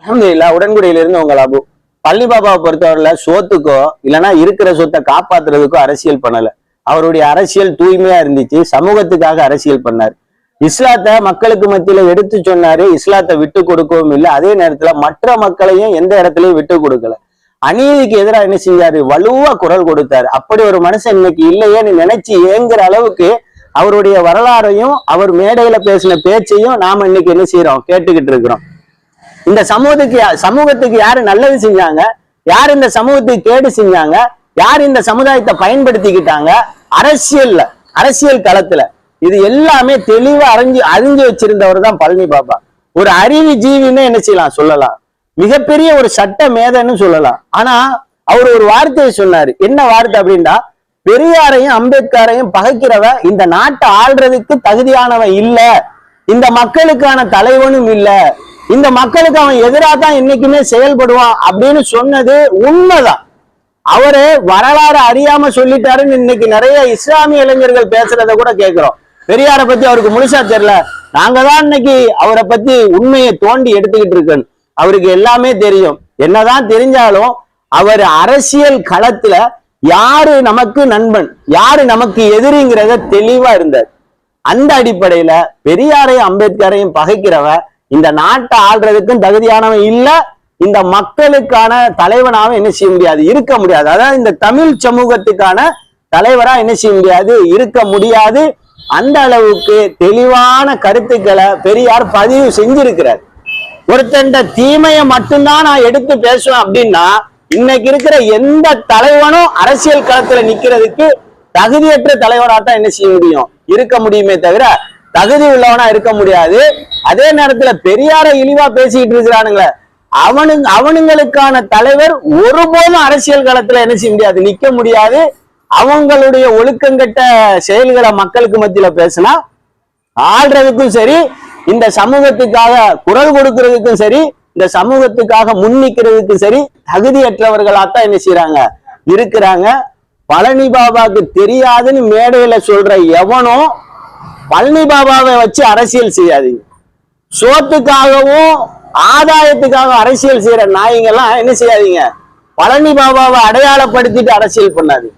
அல்ஹம்துலில்லாஹ் உடன்குடியிலிருந்து உங்கள் அபு. பழனி பாபாவை பொறுத்தவரையில சோத்துக்கோ இல்லைன்னா இருக்கிற சொத்தை காப்பாத்துறதுக்கோ அரசியல் பண்ணல. அவருடைய அரசியல் தூய்மையா இருந்துச்சு. சமூகத்துக்காக அரசியல் பண்ணார். இஸ்லாத்தை மக்களுக்கு மத்தியில எடுத்து சொன்னாரு. இஸ்லாத்தை விட்டு கொடுக்கவும் இல்லை. அதே நேரத்துல மற்ற மக்களையும் எந்த இடத்துலயும் விட்டு கொடுக்கல. அநீதிக்கு எதிராக என்ன செஞ்சாரு? வலுவா குரல் கொடுத்தாரு. அப்படி ஒரு மனுஷன் இன்னைக்கு இல்லையேன்னு நினைச்சு ஏங்குற அளவுக்கு அவருடைய வரலாறையும் அவர் மேடையில பேசின பேச்சையும் நாம இன்னைக்கு என்ன செய்யறோம்? கேட்டுக்கிட்டு இருக்கிறோம். இந்த சமூகத்துக்கு யாரு நல்லது செஞ்சாங்க, யார் இந்த சமூகத்துக்கு கேடு செஞ்சாங்க, யார் இந்த சமுதாயத்தை பயன்படுத்திக்கிட்டாங்க, அரசியல் களத்துல இது எல்லாமே தெளிவா அறிஞ்சு வச்சிருந்தவர் தான் பழனி பாபா. ஒரு அறிவு ஜீவின்னு என்ன செய்யலாம் சொல்லலாம், மிகப்பெரிய ஒரு சட்ட மேதைன்னு சொல்லலாம். ஆனா அவர் ஒரு வார்த்தையை சொன்னாரு. என்ன வார்த்தை அப்படின்னா, பெரியாரையும் அம்பேத்கரையும் பகைக்கிறவன் இந்த நாட்டை ஆள்றதுக்கு தகுதியானவன் இல்ல, இந்த மக்களுக்கான தலைவனும் இல்ல, இந்த மக்களுக்கு அவன் எதிராக தான் என்னைக்குமே செயல்படுவான் அப்படின்னு சொன்னது உண்மைதான். அவரு வரலாறு அறியாம சொல்லிட்டாருன்னு இன்னைக்கு நிறைய இஸ்லாமிய இளைஞர்கள் பேசுறத கூட கேட்கிறோம். பெரியாரை பத்தி அவருக்கு முழுசா தெரியல, நாங்க தான் இன்னைக்கு அவரை பத்தி உண்மையை தோண்டி எடுத்துக்கிட்டு இருக்கோம். அவருக்கு எல்லாமே தெரியும். என்னதான் தெரிஞ்சாலும் அவர் அரசியல் களத்துல யாரு நமக்கு நண்பன், யாரு நமக்கு எதிரிங்கிறத தெளிவா இருந்தார். அந்த அடிப்படையில பெரியாரையும் அம்பேத்கரையும் பகைக்கிறவன் இந்த நாட்டை ஆள்றதுக்கும் தகுதியானவன் இல்ல, இந்த மக்களுக்கான தலைவனாக என்ன செய்ய முடியாது, இருக்க முடியாது. அதாவது இந்த தமிழ் சமூகத்துக்கான தலைவரா என்ன செய்ய முடியாது, இருக்க முடியாது. அந்த அளவுக்கு தெளிவான கருத்துக்களை பெரியார் பதிவு செஞ்சிருக்கிறார். ஒருத்தண்ட தீமையை மட்டும்தான் நான் எடுத்து பேசுவேன் அப்படின்னா இன்னைக்கு இருக்கிற எந்த தலைவனும் அரசியல் களத்துல நிக்கிறதுக்கு தகுதியற்ற தலைவராத்தான் என்ன செய்ய முடியும், இருக்க முடியுமே தவிர தகுதி உள்ளவனா இருக்க முடியாது. அதே நேரத்துல பெரியாரை இழிவா பேசிக்கிட்டு இருக்கிறானுங்களே, அவனுங்களுக்கான தலைவர் ஒருபோதும் அரசியல் களத்துல என்ன செய்ய முடியாது, நிக்க முடியாது. அவங்களுடைய ஒழுக்கங்கட்ட செயல்களை மக்களுக்கு மத்தியில பேசினா ஆள்றதுக்கும் சரி, இந்த சமூகத்துக்காக குரல் கொடுக்கறதுக்கும் சரி, இந்த சமூகத்துக்காக முன்னிக்கிறதுக்கும் சரி தகுதியற்றவர்களாத்தான் என்ன செய்யறாங்க, இருக்கிறாங்க. பழனி பாபாவுக்கு தெரியாதுன்னு மேடையில சொல்ற எவனும் பழனி பாபாவை வச்சு அரசியல் செய்யாதீங்க. சோத்துக்காகவும் ஆதாயத்துக்காக அரசியல் செய்யற நாய்ங்கெல்லாம் என்ன செய்யாதீங்க, பழனி பாபாவை அடையாளப்படுத்திட்டு அரசியல் பண்ணாதீங்க.